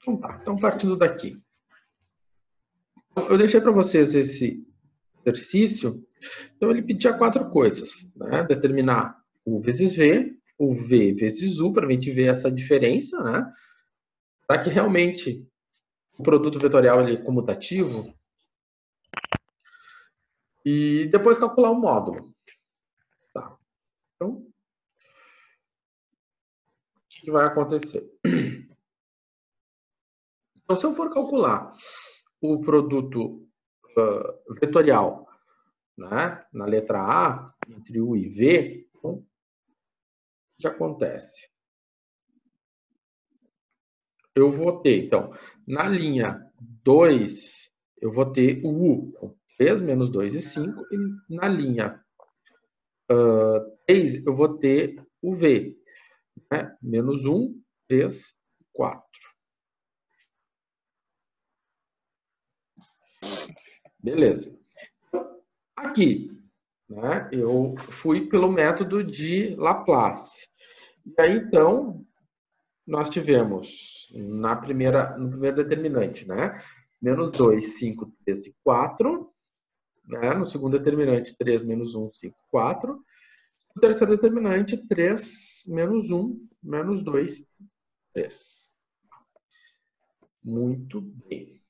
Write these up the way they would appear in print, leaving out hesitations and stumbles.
Então tá, então partindo daqui. Eu deixei para vocês esse exercício, então ele pedia 4 coisas, né? Determinar U vezes V, o V vezes U, para a gente ver essa diferença, né? Para que realmente o produto vetorial ele é comutativo, e depois calcular o módulo. Tá. Então, o que vai acontecer? Então, se eu for calcular o produto vetorial, né, na letra A, entre U e V, então, o que acontece? Eu vou ter, então, na linha 2, eu vou ter o U, então, 3 menos 2 e 5, e na linha 3, eu vou ter o V, né, menos 1, 3, 4. Beleza. Aqui, né, eu fui pelo método de Laplace. E aí, então, nós tivemos no primeiro determinante, né, menos 2, 5, 3 e 4. Né, no segundo determinante, 3 menos 1, 5, 4. No terceiro determinante, 3 menos 1, menos 2, 3. Muito bem.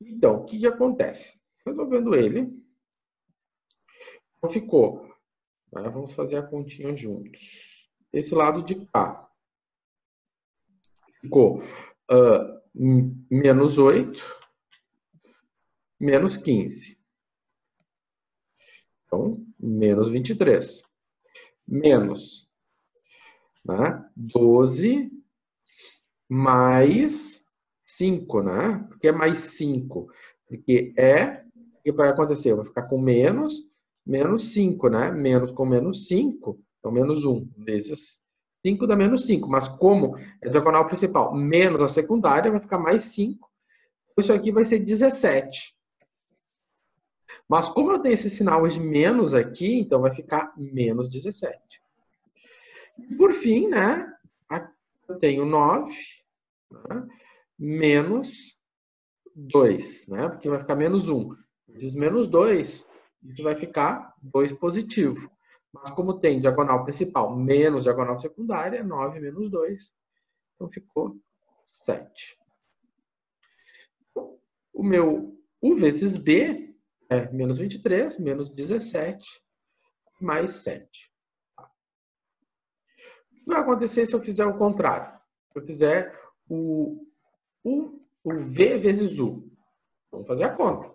Então, o que acontece? Resolvendo ele, então ficou, né, vamos fazer a continha juntos. Esse lado de cá ficou menos 8, menos 15. Então, menos 23. Menos, né, 12 mais 5, né? Por que mais 5? Porque o que vai acontecer? Vai ficar com menos 5, né? Menos com menos 5, então menos 1 vezes 5 dá menos 5. Mas como é diagonal principal menos a secundária, vai ficar mais 5. Isso aqui vai ser 17. Mas como eu tenho esse sinal de menos aqui, então vai ficar menos 17. E por fim, né? Eu tenho 9, né, menos 2, né? Porque vai ficar menos 1. Vezes menos 2, isso vai ficar 2 positivo. Mas como tem diagonal principal menos diagonal secundária, 9 menos 2. Então ficou 7. O meu U vezes B é menos 23, menos 17, mais 7. O que vai acontecer se eu fizer o contrário? Se eu fizer o V vezes U. Vamos fazer a conta.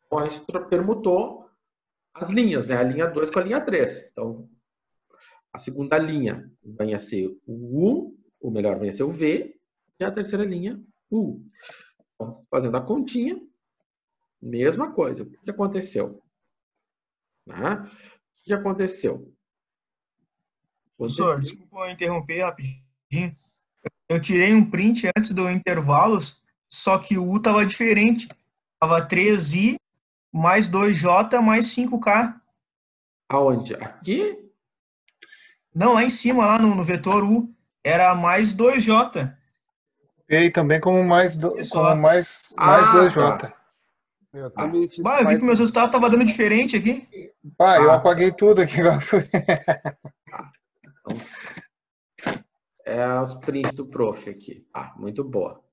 Então, a gente permutou as linhas, né? A linha 2 com a linha 3. Então, a segunda linha vai ser o U, ou melhor, vai ser o V, e a terceira linha, o U. Então, fazendo a continha, mesma coisa. O que aconteceu? Né? O que aconteceu? Professor, desculpa interromper rapidinho. Eu tirei um print antes do intervalo, só que o U estava diferente. Estava 3i mais 2j mais 5k. Aonde? Aqui? Não, lá em cima, lá no vetor U, era mais 2j. E também como mais, como mais 2j. Tá. Eu também fiz Eu vi que meus resultados estavam dando diferente aqui. Eu apaguei tudo aqui. Então, é os prints do prof aqui. Muito boa.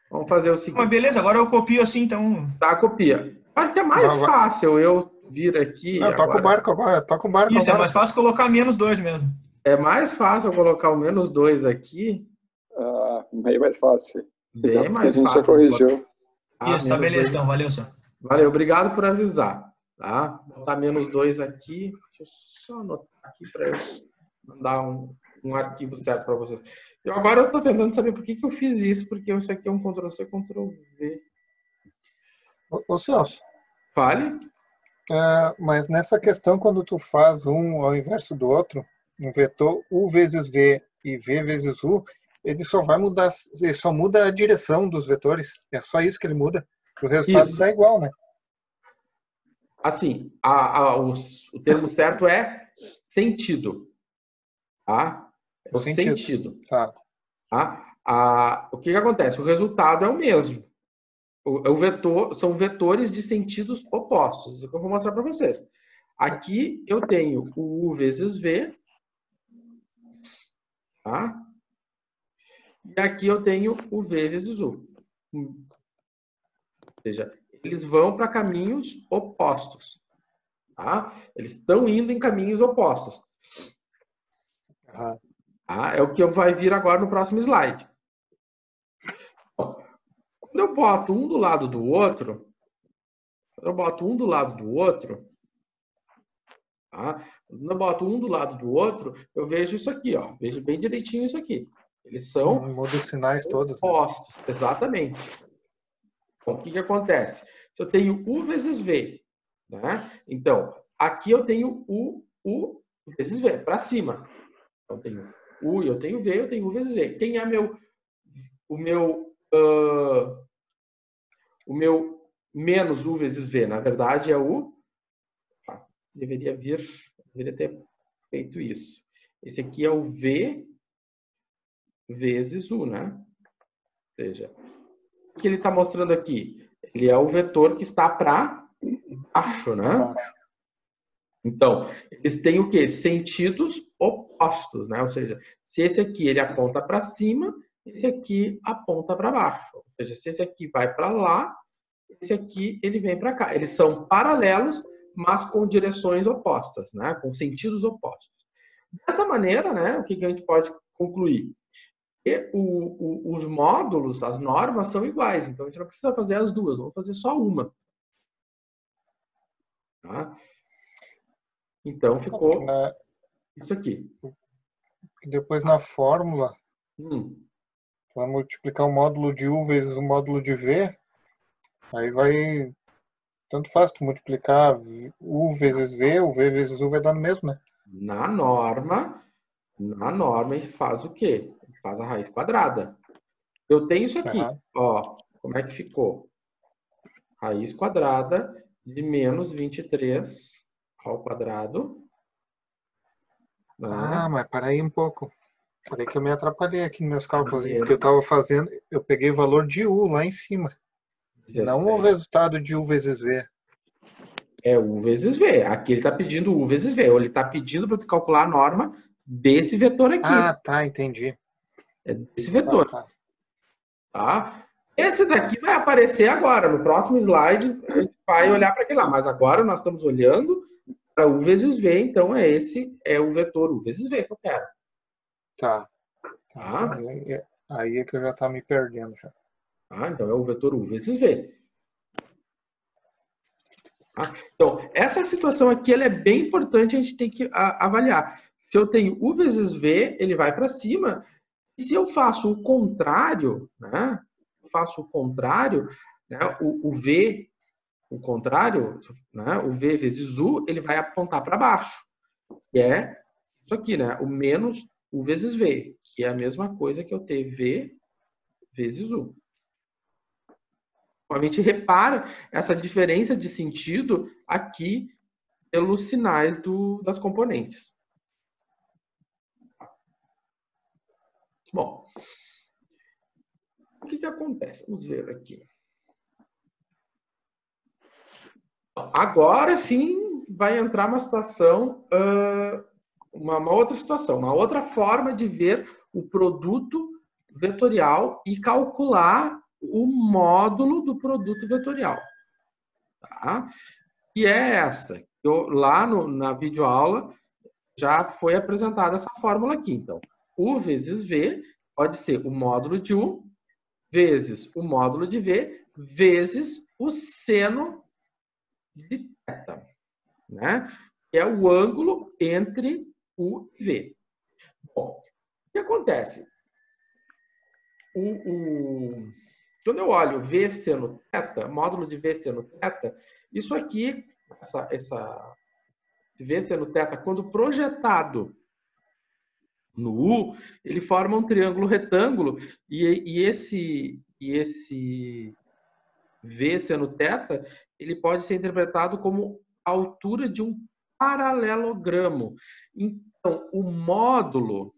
Vamos fazer o seguinte. Mas beleza, agora eu copio assim, então. Tá, copia. Acho que é mais fácil eu vir aqui. Não, toca o barco agora, toca o barco Isso, agora. é mais fácil colocar menos 2 mesmo. É mais fácil eu colocar o menos 2 aqui. Bem mais fácil. Bem mais fácil. A gente já corrigiu. Isso, tá beleza, então. Valeu, senhor. Valeu, obrigado por avisar. Tá? Vou botar menos 2 aqui. Deixa eu só anotar aqui para eu mandar um arquivo certo para vocês. Agora eu estou tentando saber por que eu fiz isso, porque isso aqui é um Ctrl+C, Ctrl+V. Ô Celso. Fale. Mas nessa questão, quando tu faz um ao inverso do outro, um vetor U vezes V e V vezes U, ele só vai mudar, ele só muda a direção dos vetores. É só isso que ele muda. O resultado dá igual, né? Assim, o termo certo é sentido. Tá? É o sentido. Tá. Tá? O que acontece? O resultado é o mesmo. O vetor, são vetores de sentidos opostos. Isso que eu vou mostrar para vocês. Aqui eu tenho o U vezes V. Tá? E aqui eu tenho o V vezes U. Ou seja, eles vão para caminhos opostos. Tá? Eles estão indo em caminhos opostos. Tá. É o que vai vir agora no próximo slide. Bom, quando eu boto um do lado do outro, tá? Quando eu boto um do lado do outro, eu vejo isso aqui, ó. Vejo bem direitinho isso aqui. Eles são Muda os sinais todos, né? opostos, exatamente. Então, o que acontece? Se eu tenho U vezes V, né? Então, aqui eu tenho U vezes V, para cima. Então, eu tenho U, eu tenho V, eu tenho U vezes V. Quem é o meu menos U vezes V? Na verdade, é o... Deveria ter feito isso. Esse aqui é o V vezes U, né? Ou seja, o que ele está mostrando aqui? Ele é o vetor que está para baixo, né? Então, eles têm o quê? Sentidos opostos, né? Ou seja, se esse aqui ele aponta para cima, esse aqui aponta para baixo. Ou seja, se esse aqui vai para lá, esse aqui ele vem para cá. Eles são paralelos, mas com direções opostas, né? Com sentidos opostos. Dessa maneira, né? O que a gente pode concluir? Que os módulos, as normas são iguais. Então, a gente não precisa fazer as duas, vamos fazer só uma. Tá? Então, ficou isso aqui. Depois, na fórmula, vai multiplicar o módulo de U vezes o módulo de V. Aí vai... Tanto faz tu multiplicar U vezes V, o V vezes U vai dar no mesmo, né? Na norma, a gente faz o quê? A gente faz a raiz quadrada. Eu tenho isso aqui, ó. Como é que ficou? Raiz quadrada de menos 23 ao quadrado. Né? Mas para aí um pouco. Peraí que eu me atrapalhei aqui nos meus cálculos. Porque eu estava fazendo... Eu peguei o valor de U lá em cima. 17. Não o resultado de U vezes V. É U vezes V. Aqui ele está pedindo U vezes V. Ou ele está pedindo para tu calcular a norma desse vetor aqui. Tá, entendi. É desse vetor. Tá? Esse daqui vai aparecer agora. No próximo slide, a gente vai olhar para aquele lá. Mas agora nós estamos olhando para U vezes V. Então, esse é o vetor U vezes V que eu quero. Tá. Tá? Aí é que eu já estava me perdendo já. Então, é o vetor U vezes V. Então, essa situação aqui ela é bem importante, a gente tem que avaliar. Se eu tenho U vezes V, ele vai para cima. E se eu faço o contrário, né? O V, o contrário, né? O V vezes U, ele vai apontar para baixo. Que é isso aqui, né? O menos U vezes V, que é a mesma coisa que eu ter V vezes U. A gente repara essa diferença de sentido aqui pelos sinais das componentes. Bom, o que acontece? Vamos ver aqui. Agora sim vai entrar uma situação, uma outra situação, uma outra forma de ver o produto vetorial e calcular o módulo do produto vetorial. Tá? E é essa. Lá na videoaula já foi apresentada essa fórmula aqui. Então, U vezes V pode ser o módulo de U vezes o módulo de V vezes o seno de θ, né? Que é o ângulo entre U e V. Bom, o que acontece? Quando eu olho V seno θ, módulo de V seno θ, isso aqui, essa V seno θ, quando projetado no U, ele forma um triângulo retângulo e esse V seno θ, ele pode ser interpretado como a altura de um paralelogramo. Então, o módulo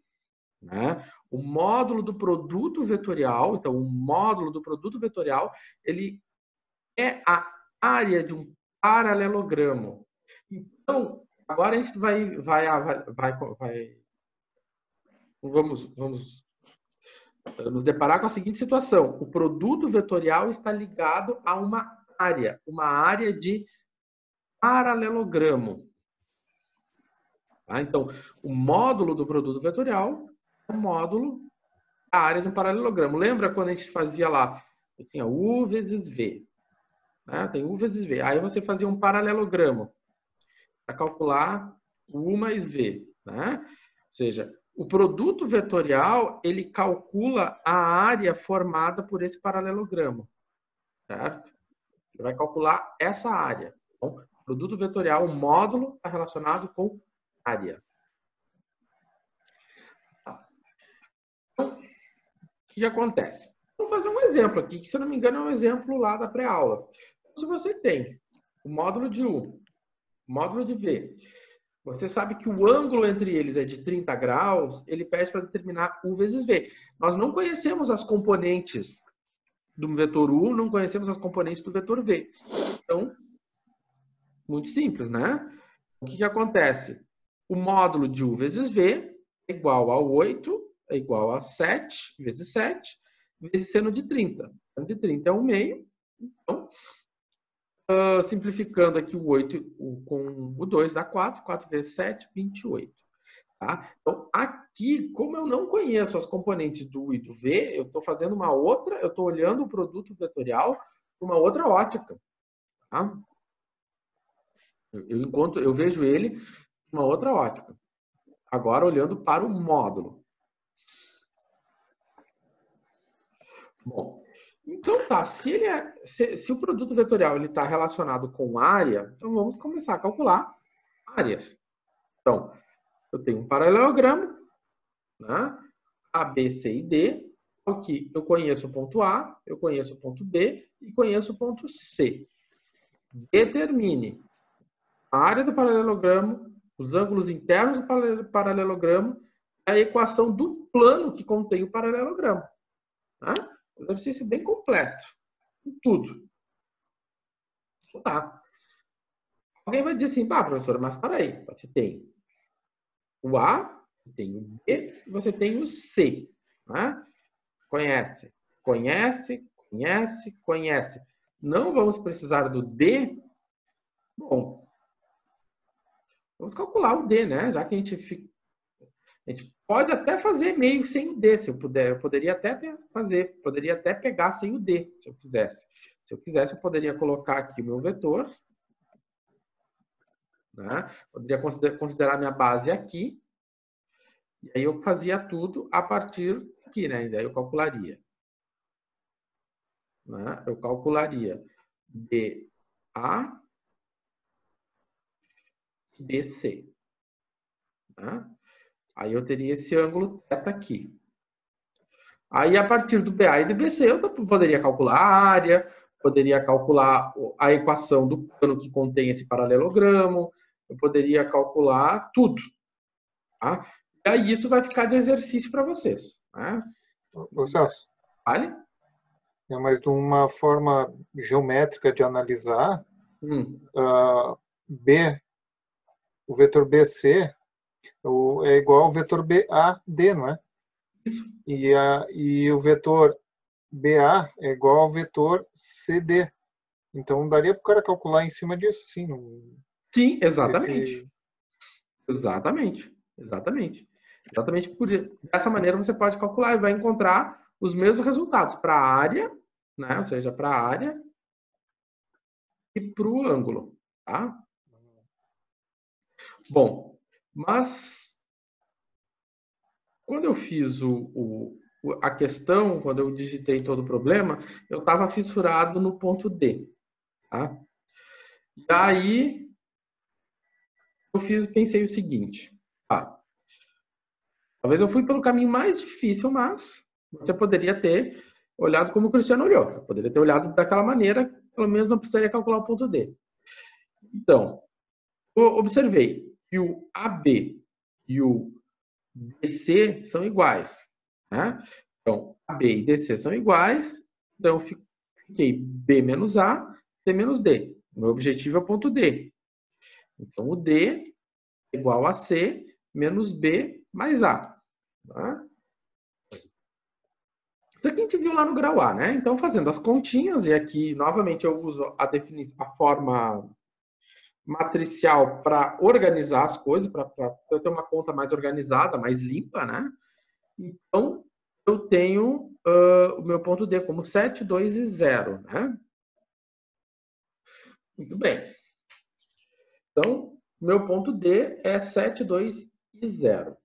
né? O módulo do produto vetorial, então o módulo do produto vetorial, ele é a área de um paralelogramo. Então, agora a gente vamos nos deparar com a seguinte situação. O produto vetorial está ligado a uma área de paralelogramo. Tá? Então, o módulo do produto vetorial é o módulo da área de um paralelogramo. Lembra quando a gente fazia lá, eu tinha U vezes V. Né? Tem U vezes V. Aí você fazia um paralelogramo para calcular U mais V. Né? Ou seja, o produto vetorial, ele calcula a área formada por esse paralelogramo. Certo? Ele vai calcular essa área. Então, produto vetorial, o módulo está relacionado com área. Então, o que acontece? Vamos fazer um exemplo aqui, que se eu não me engano é um exemplo lá da pré-aula. Se você tem o módulo de U, o módulo de V, você sabe que o ângulo entre eles é de 30 graus, ele pede para determinar U vezes V. Nós não conhecemos as componentes do vetor U, não conhecemos as componentes do vetor V. Então, muito simples, né? O que acontece? O módulo de U vezes V é igual a 8, é igual a 7 vezes 7, vezes seno de 30. Seno de 30 é 1/2. Então, simplificando aqui o 8 com o 2 dá 4. 4 vezes 7, 28. Tá? Então, aqui, como eu não conheço as componentes do U e do V, eu estou fazendo uma outra, eu estou olhando o produto vetorial por uma outra ótica. Tá? Eu vejo ele uma outra ótica. Agora, olhando para o módulo. Bom, então tá. Se o produto vetorial está relacionado com área, então vamos começar a calcular áreas. Então, eu tenho um paralelogramo, né? A, B, C e D. Aqui eu conheço o ponto A, eu conheço o ponto B e conheço o ponto C. Determine a área do paralelogramo, os ângulos internos do paralelogramo, a equação do plano que contém o paralelogramo. Tá? Um exercício bem completo. Tudo. Tá. Alguém vai dizer assim, professor, mas para aí. Você tem o A, você tem o B e você tem o C. Né? Conhece. Conhece, conhece, conhece. Não vamos precisar do D. Bom, vamos calcular o D, né? Já que a gente pode até fazer meio sem o D, se eu puder. Eu poderia até fazer, poderia até pegar sem o D, se eu quisesse. Se eu quisesse, eu poderia colocar aqui o meu vetor. Né? Poderia considerar minha base aqui. E aí eu fazia tudo a partir aqui, né? E daí eu calcularia. Né? Eu calcularia BA e BC. Né? Aí eu teria esse ângulo θ aqui. Aí, a partir do BA e do BC, eu poderia calcular a área, poderia calcular a equação do plano que contém esse paralelogramo, eu poderia calcular tudo. Tá? E aí isso vai ficar de exercício para vocês. Né? Ô, Celso. Vale? Mas de uma forma geométrica de analisar, o vetor BC é igual ao vetor BAD, não é? Isso. E o vetor BA é igual ao vetor CD. Então, daria para o cara calcular em cima disso, sim. Sim, exatamente. Exatamente. Dessa maneira você pode calcular e vai encontrar os mesmos resultados para a área, né? Ou seja, para a área e para o ângulo. Tá? Bom, mas quando eu fiz a questão, quando eu digitei todo o problema, eu estava fissurado no ponto D. Tá? E aí, pensei o seguinte. Talvez eu fui pelo caminho mais difícil, mas você poderia ter olhado como o Cristiano olhou. Eu poderia ter olhado daquela maneira, pelo menos não precisaria calcular o ponto D. Então, eu observei que o AB e o DC são iguais. Né? Então, AB e DC são iguais. Então, eu fiquei B menos A, C menos D. O meu objetivo é o ponto D. Então, o D é igual a C menos B mais A. Tá? Isso aqui a gente viu lá no grau A, né? Então, fazendo as continhas, e aqui, novamente, eu uso a forma matricial para organizar as coisas, para eu ter uma conta mais organizada, mais limpa, né? Então, eu tenho o meu ponto D como 7, 2 e 0, né? Muito bem. Então, meu ponto D é 7, 2 e 0.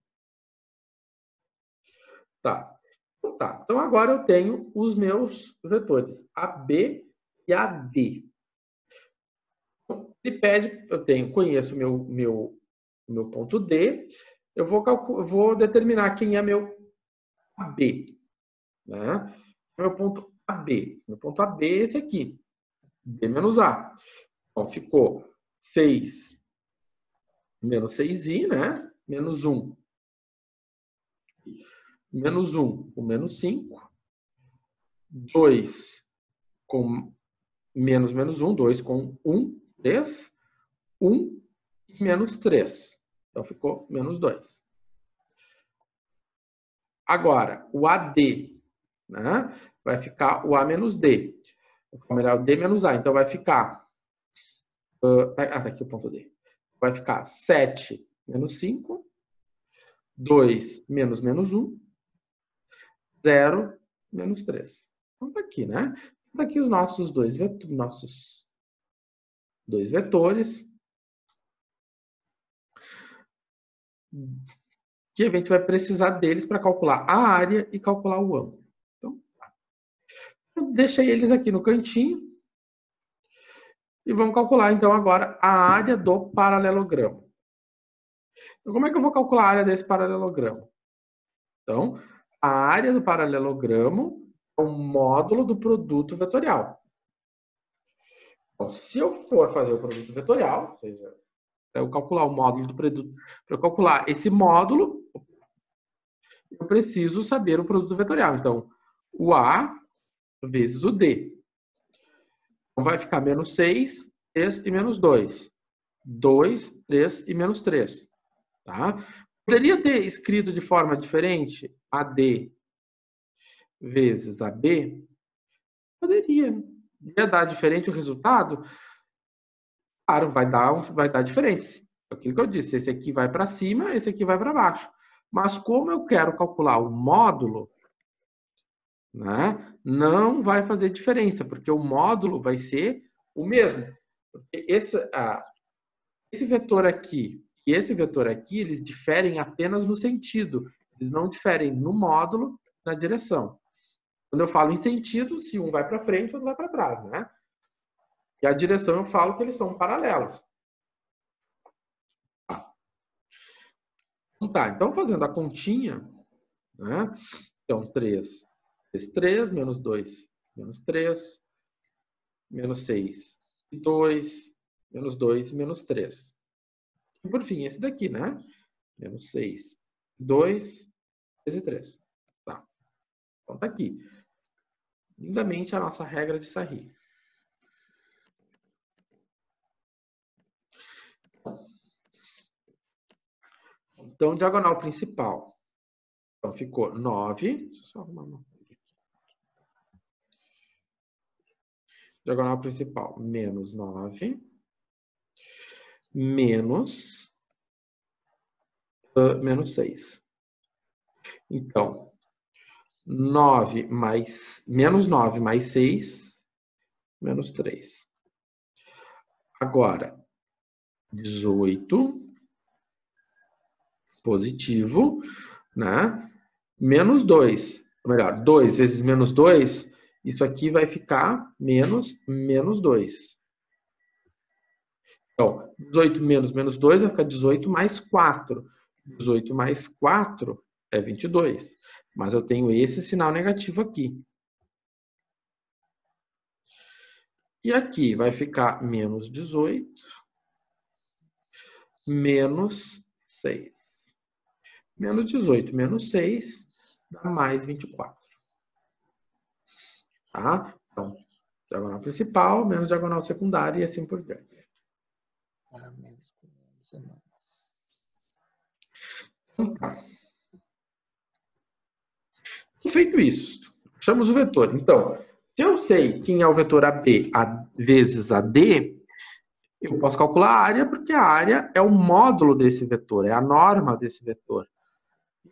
Tá. Então, agora eu tenho os meus vetores AB e AD. Ele pede, conheço o meu ponto D, eu vou determinar quem é meu AB. Né? Meu ponto AB. Meu ponto AB é esse aqui. B menos A. Então, ficou 6 menos 6i, né? Menos 1. Menos 1 com menos 5. 2 com menos 1. 2 com 1, 3. 1 e menos 3. Então, ficou menos 2. Agora, o AD, né? Vai ficar o A menos D. Ou melhor, o D menos A. Então, vai ficar... tá aqui o ponto D. Vai ficar 7 menos 5. 2 menos 1. 0 menos 3. Então, tá aqui, né? Tá aqui os nossos dois vetores. Que a gente vai precisar deles para calcular a área e calcular o ângulo. Então, eu deixei eles aqui no cantinho. E vamos calcular, então, agora a área do paralelogramo. Então, como é que eu vou calcular a área desse paralelogramo? Então, a área do paralelogramo é o módulo do produto vetorial. Então, se eu for fazer o produto vetorial, ou seja, para eu calcular o módulo do produto, para eu calcular esse módulo, eu preciso saber o produto vetorial. Então, o A vezes o D. Então, vai ficar menos 6, 3 e menos 2. 2, 3 e menos 3. Tá? Poderia ter escrito de forma diferente AD vezes AB? Poderia. Ia dar diferente o resultado? Claro, vai dar diferente. Aquilo que eu disse, esse aqui vai para cima, esse aqui vai para baixo. Mas como eu quero calcular o módulo, né, não vai fazer diferença, porque o módulo vai ser o mesmo. Esse vetor aqui e esse vetor aqui, eles diferem apenas no sentido. Eles não diferem no módulo, na direção. Quando eu falo em sentido, se um vai para frente, o outro vai para trás, né? E a direção eu falo que eles são paralelos. Então fazendo a continha, né? Então 3 vezes 3, menos 2, menos 3, menos 6 e 2, menos 2 e menos 3. E por fim, esse daqui, né? Menos 6, 2, vezes 3. Tá. Então tá aqui. Lindamente a nossa regra de Sarri. Então, diagonal principal. Então, ficou 9. Deixa eu só arrumar uma coisa aqui. Diagonal principal, menos 9. Menos 6. Então, 9 mais... Menos 9 mais 6, menos 3. Agora, 18... positivo, né? Menos 2. Ou melhor, 2 vezes menos 2, isso aqui vai ficar menos 2. Então, 18 menos 2 vai ficar 18 mais 4. 18 mais 4 é 22. Mas eu tenho esse sinal negativo aqui. E aqui vai ficar menos 18 menos 6. menos 18 menos 6 dá mais 24. Tá? Então, diagonal principal menos diagonal secundária e assim por diante. Então, tá. Feito isso, achamos o vetor. Então, se eu sei quem é o vetor AB vezes AD, eu posso calcular a área, porque a área é o módulo desse vetor, é a norma desse vetor.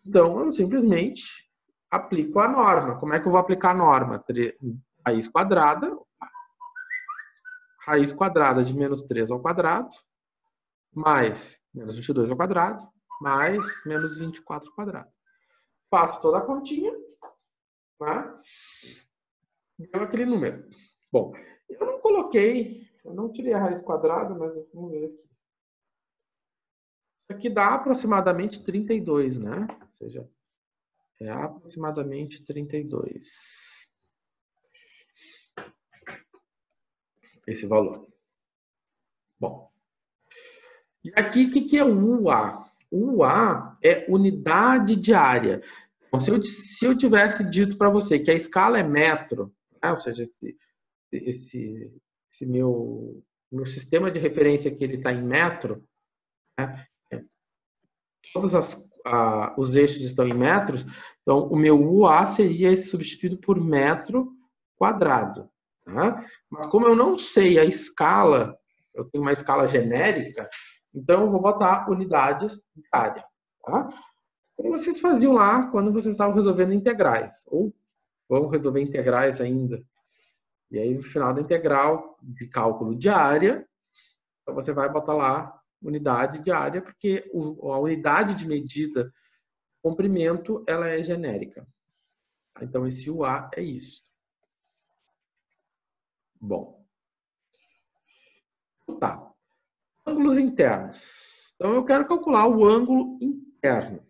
Então, eu simplesmente aplico a norma. Como é que eu vou aplicar a norma? Raiz quadrada de menos 3 ao quadrado, mais menos 22 ao quadrado, mais menos 24 ao quadrado. Faço toda a continha, né? Deu aquele número. Bom, eu não coloquei, eu não tirei a raiz quadrada, mas vamos ver aqui. Isso aqui dá aproximadamente 32, né? Ou seja, é aproximadamente 32. Esse valor. Bom. E aqui, o que é o UA? O UA é unidade de área. Então, se eu tivesse dito para você que a escala é metro, né? Ou seja, esse meu sistema de referência que ele está em metro, né? Todos os eixos estão em metros, então o meu UA seria substituído por metro quadrado. Tá? Mas como eu não sei a escala, eu tenho uma escala genérica, então eu vou botar unidades de área. Tá? Como vocês faziam lá quando vocês estavam resolvendo integrais, ou vão resolver integrais ainda. E aí no final da integral de cálculo de área, então você vai botar lá unidade de área, porque a unidade de medida comprimento ela é genérica. Então esse UA é isso. Bom. Tá. Ângulos internos. Então eu quero calcular o ângulo interno.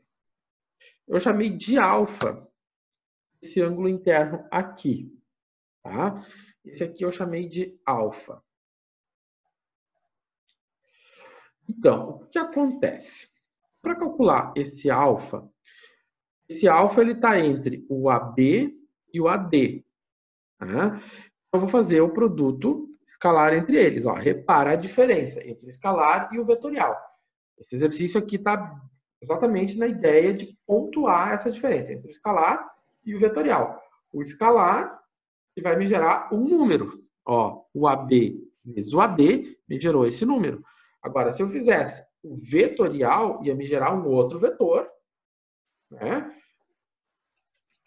Eu chamei de alfa esse ângulo interno aqui. Tá? Esse aqui eu chamei de alfa. Então, o que acontece? Para calcular esse alfa ele está entre o AB e o AD. Tá? Eu vou fazer o produto escalar entre eles. Ó, repara a diferença entre o escalar e o vetorial. Esse exercício aqui está exatamente na ideia de pontuar essa diferença entre o escalar e o vetorial. O escalar vai me gerar um número. Ó, o AB vezes o AD me gerou esse número. Agora, se eu fizesse o vetorial, ia me gerar um outro vetor, né?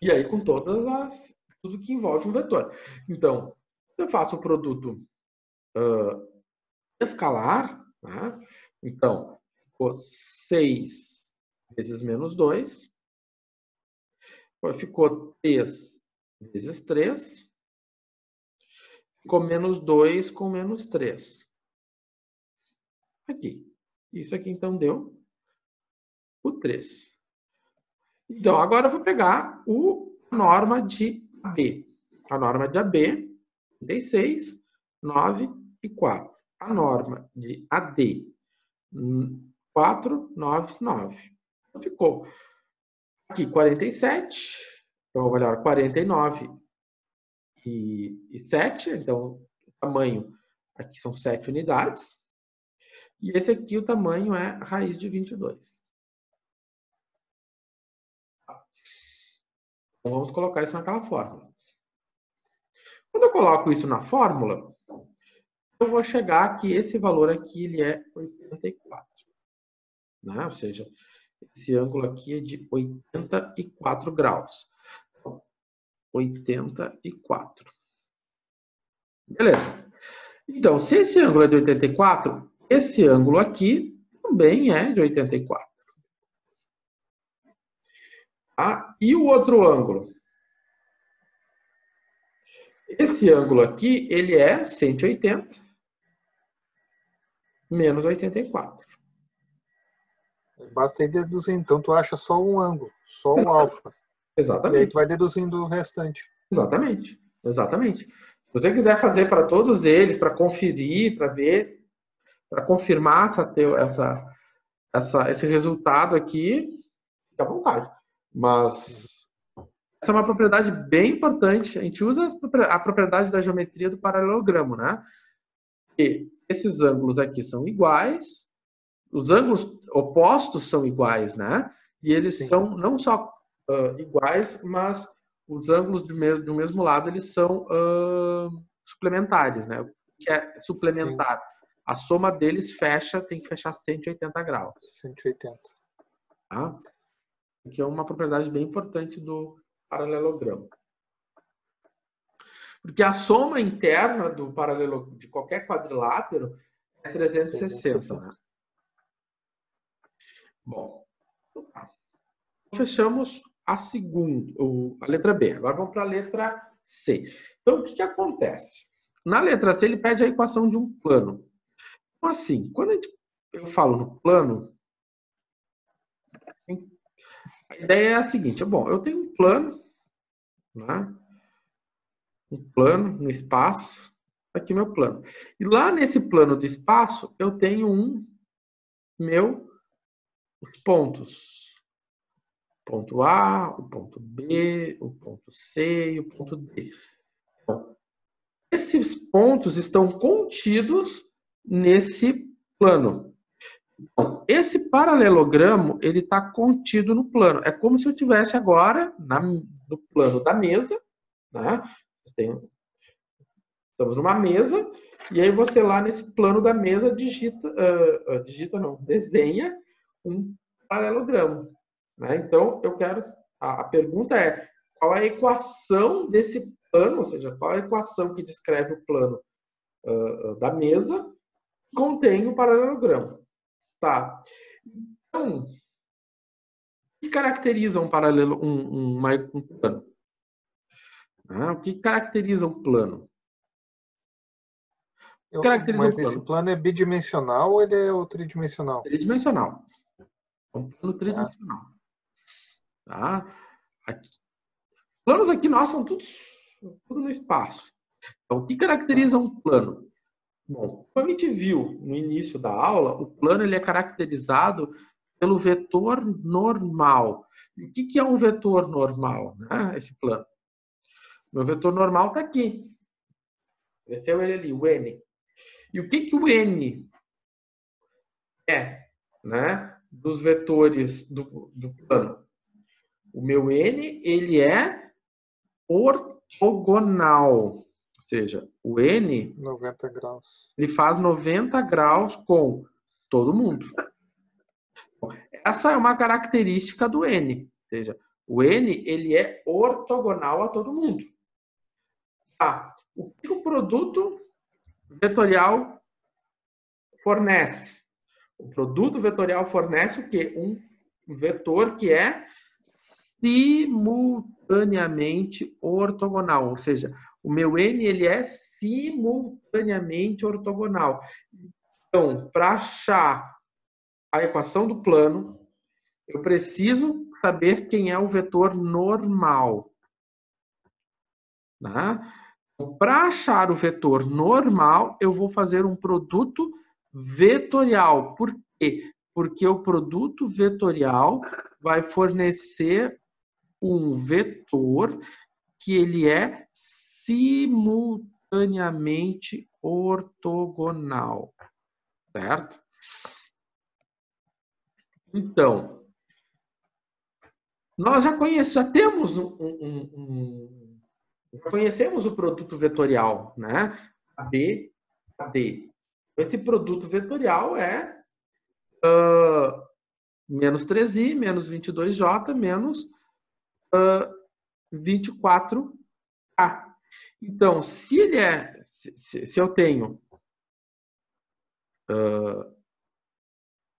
E aí com tudo que envolve um vetor. Então, eu faço o produto escalar, né? Então, ficou 6 vezes menos 2, ficou 3 vezes 3, ficou menos 2 com menos 3. Aqui. Isso aqui, então, deu o 3. Então, agora eu vou pegar a norma de AB. A norma de AB, 36, 9 e 4. A norma de AD, 4, 9, 9. Então, ficou aqui 47. Então, eu vou olhar 49 e 7. Então, o tamanho aqui são 7 unidades. E esse aqui, o tamanho é a raiz de 22. Então, vamos colocar isso naquela fórmula. Quando eu coloco isso na fórmula, eu vou chegar que esse valor aqui ele é 84. Né? Ou seja, esse ângulo aqui é de 84 graus. 84. Beleza. Então, se esse ângulo é de 84, esse ângulo aqui também é de 84. Tá? E o outro ângulo? Esse ângulo aqui, ele é 180 menos 84. Basta ir deduzindo. Então, tu acha só um ângulo, só o alfa. Exatamente. E aí tu vai deduzindo o restante. Exatamente. Exatamente. Se você quiser fazer para todos eles, para conferir, para ver, para confirmar esse resultado aqui, fica fica à vontade. Mas essa é uma propriedade bem importante. A gente usa a propriedade da geometria do paralelogramo, né? E esses ângulos aqui são iguais, os ângulos opostos são iguais, né? E eles são não só iguais, mas os ângulos do mesmo lado, eles são suplementares, né? O que é suplementar? A soma deles tem que fechar 180 graus. 180. Tá? Que é uma propriedade bem importante do paralelogramo. Porque a soma interna de qualquer quadrilátero é 360. Né? Bom, fechamos a letra B. Agora vamos para a letra C. Então, o que acontece? Na letra C, ele pede a equação de um plano. Então, assim, quando eu falo no plano, a ideia é a seguinte. Bom, eu tenho um plano, né? Um plano no espaço. Aqui meu plano. E lá nesse plano do espaço, eu tenho os pontos. O ponto A, o ponto B, o ponto C e o ponto D. Bom, esses pontos estão contidos nesse plano. Bom, esse paralelogramo, ele está contido no plano. É como se eu tivesse agora no plano da mesa, né? Estamos numa mesa, e aí você lá nesse plano da mesa desenha um paralelogramo. Né? Então, a pergunta é, qual é a equação desse plano, ou seja, qual é a equação que descreve o plano da mesa que contém o paralelogramo? Tá. Então, o que caracteriza um plano? O que caracteriza um plano? Mas esse plano é bidimensional ou ele é tridimensional? Tridimensional. É um plano tridimensional. Tá? Planos aqui, nós são tudo no espaço. Então, o que caracteriza um plano? Bom, como a gente viu no início da aula, o plano ele é caracterizado pelo vetor normal. E o que é um vetor normal? Né? Esse plano. Meu vetor normal está aqui. Desceu ele ali, o N. E o que o N é, né, dos vetores do plano? O meu N, ele é ortogonal. Ou seja, o N 90 graus. Ele faz 90 graus com todo mundo. Essa é uma característica do N. Ou seja, o N ele é ortogonal a todo mundo. O que o produto vetorial fornece? O produto vetorial fornece o quê? Um vetor que é simultaneamente ortogonal, ou seja, o meu N ele é simultaneamente ortogonal. Então, para achar a equação do plano, eu preciso saber quem é o vetor normal. Tá? Para achar o vetor normal, eu vou fazer um produto vetorial. Por quê? Porque o produto vetorial vai fornecer um vetor que ele é simultaneamente ortogonal. Certo? Então, nós já temos já conhecemos o produto vetorial, né? AB, AD. Esse produto vetorial é menos 3i, menos 22j, menos 24k. Então, se eu tenho...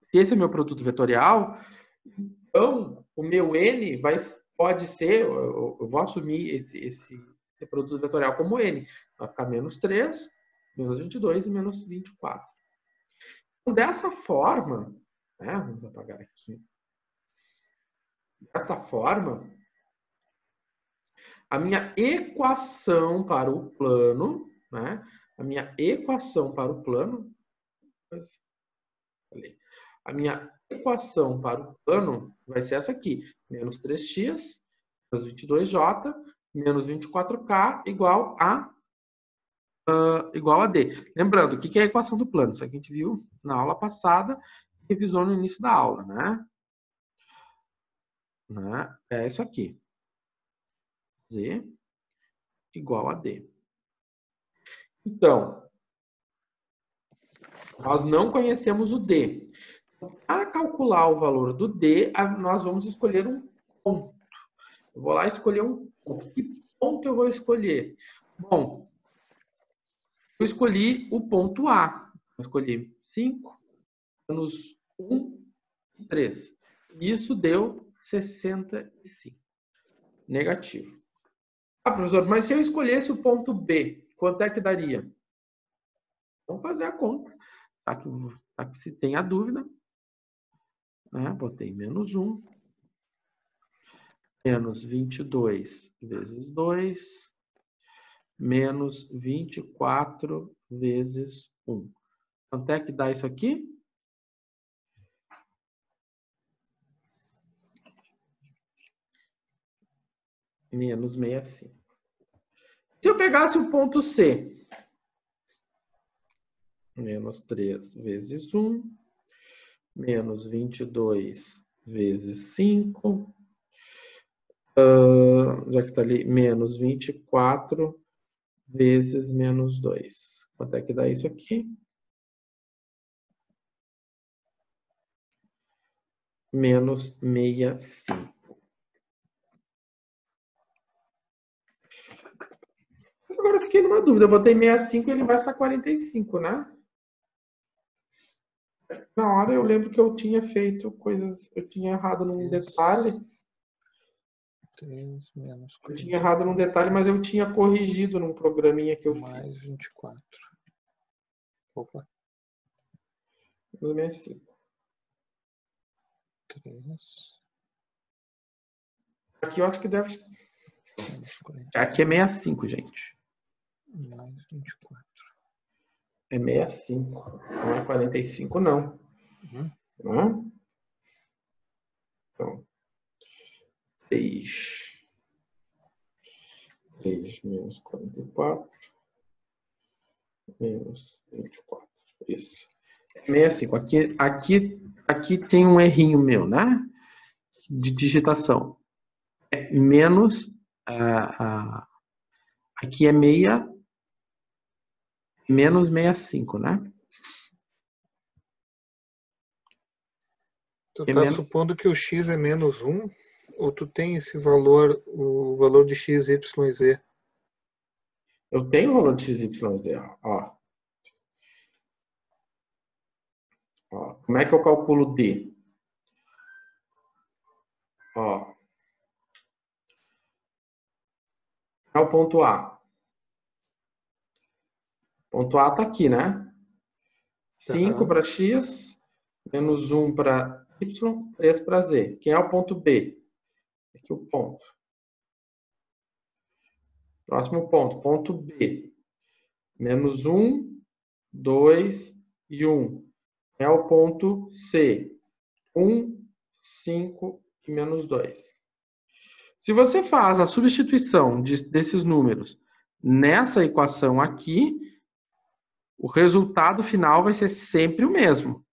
se esse é meu produto vetorial, então o meu N pode ser... Eu vou assumir esse produto vetorial como N. Vai ficar menos 3, menos 22 e menos 24. Então, dessa forma, né, vamos apagar aqui. Desta forma, a minha equação para o plano, né, A minha equação para o plano vai ser essa aqui. Menos 3x, menos 22j, menos 24k, igual a D. Lembrando, o que é a equação do plano? Isso aqui a gente viu na aula passada, revisou no início da aula, né? É isso aqui. Z igual a D. Então, nós não conhecemos o D. Para calcular o valor do D, nós vamos escolher um ponto. Eu vou lá escolher um ponto. Que ponto eu vou escolher? Bom, eu escolhi o ponto A. Eu escolhi 5 menos 1 e 3. Isso deu 65. Negativo. Ah, professor, mas se eu escolhesse o ponto B, quanto é que daria? Vamos fazer a conta. Tá que se tem a dúvida. Botei menos 1. Menos 22 vezes 2. Menos 24 vezes 1. Quanto é que dá isso aqui? Menos 65. Se eu pegasse o ponto C, menos 3 vezes 1, menos 22 vezes 5, já que está ali, menos 24 vezes menos 2. Quanto é que dá isso aqui? Menos 65. Agora eu fiquei numa dúvida. Eu botei 65 e ele vai estar 45, né? Na hora eu lembro que eu tinha feito coisas... Eu tinha errado num detalhe. 3 menos 40. Eu tinha errado num detalhe, mas eu tinha corrigido num programinha que eu mais fiz. 24. Opa. Menos 65. 3 Aqui eu acho que deve... menos 40. Aqui é 65, gente. Mais 24. É 65. Não é 45, não. Não? Então, 3 menos 44 menos 24. Isso. É 65. Aqui tem um errinho meu, né? De digitação. É menos... aqui é menos 65, né? Tu tá supondo que o x é menos 1? Ou tu tem esse valor, o valor de x, y e z? Eu tenho o valor de x, y e z. Ó. Como é que eu calculo D? Ó. É o ponto A. O ponto A está aqui, né? 5 para x, menos 1 para y, 3 para z. Quem é o ponto B? Aqui o ponto. Próximo ponto. Ponto B. Menos 1, 2 e 1. É o ponto C. 1, 5 e menos 2. Se você faz a substituição desses números nessa equação aqui, o resultado final vai ser sempre o mesmo.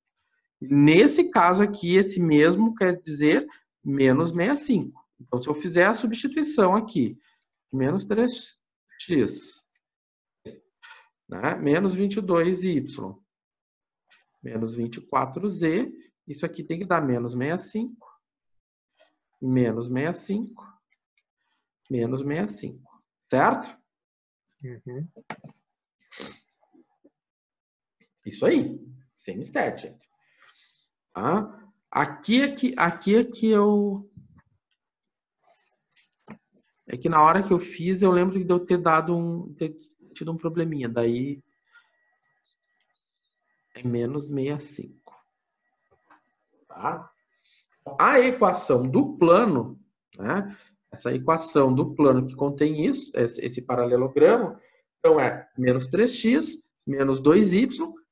Nesse caso aqui, esse mesmo quer dizer menos 65. Então, se eu fizer a substituição aqui, menos 3x, né? Menos 22y, menos 24z, isso aqui tem que dar menos 65, menos 65, menos 65, certo? Uhum. Isso aí, sem mistério, gente. Tá? Aqui é que eu... É que na hora que eu fiz, eu lembro de eu ter tido um probleminha. Daí é menos 65. Tá? A equação do plano, né? Essa equação do plano que contém isso, esse paralelogramo, então é menos 3x, menos 2y,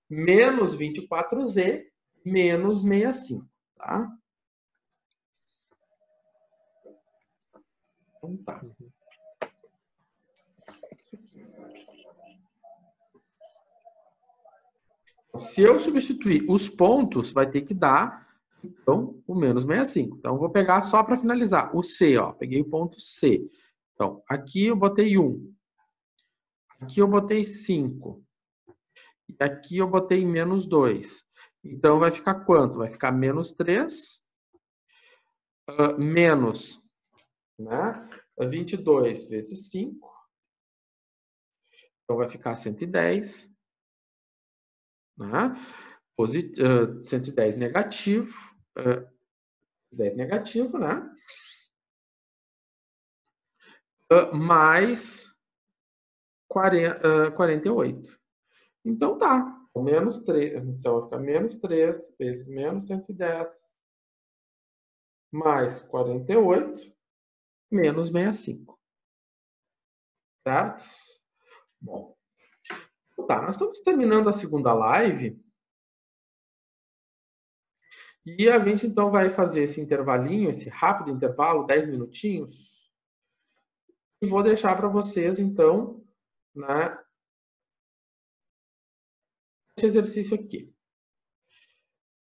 menos 24z, menos 65, tá? Então tá. Se eu substituir os pontos, vai ter que dar, então, o menos 65. Então, eu vou pegar só para finalizar o C, ó. Peguei o ponto C. Então, aqui eu botei 1. Aqui eu botei 5. E aqui eu botei menos 2. Então, vai ficar quanto? Vai ficar menos 3, menos, né? 22 vezes 5. Então, vai ficar 110. Né? 110 negativo. 10 negativo, né? Mais 48. Então, tá. Menos 3. Então, fica menos 3 vezes menos 110 mais 48 menos 65. Certo? Bom. Tá, nós estamos terminando a segunda live. E a gente, então, vai fazer esse intervalinho, esse rápido intervalo, 10 minutinhos. E vou deixar para vocês, então, né, esse exercício aqui.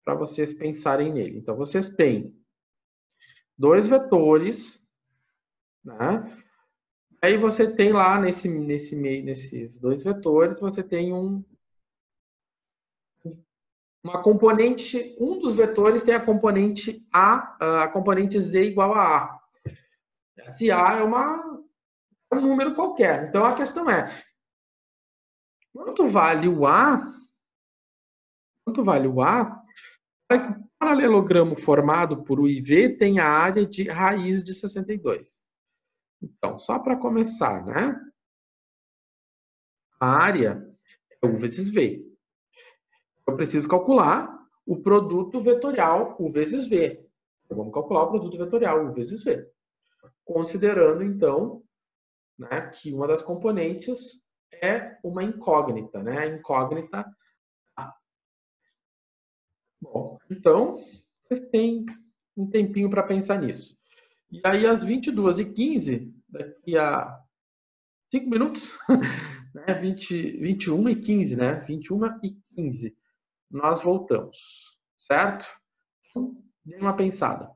Para vocês pensarem nele. Então, vocês têm dois vetores, né? Aí você tem lá, nesses dois vetores, você tem uma componente, um dos vetores tem a componente A, a componente Z igual a A. Esse A é um número qualquer. Então, a questão é, quanto vale o A? Quanto vale o A para que o paralelogramo formado por U e V tenha a área de raiz de 62? Então, só para começar, né? A área é U vezes V. Eu preciso calcular o produto vetorial U vezes V. Então, vamos calcular o produto vetorial U vezes V. Considerando, então, né, que uma das componentes é uma incógnita, né? A incógnita A. Bom, então, vocês têm um tempinho para pensar nisso. E aí, às 22h15, daqui a 5 minutos, né? 21h15, né? 21h15, nós voltamos, certo? Então, dê uma pensada.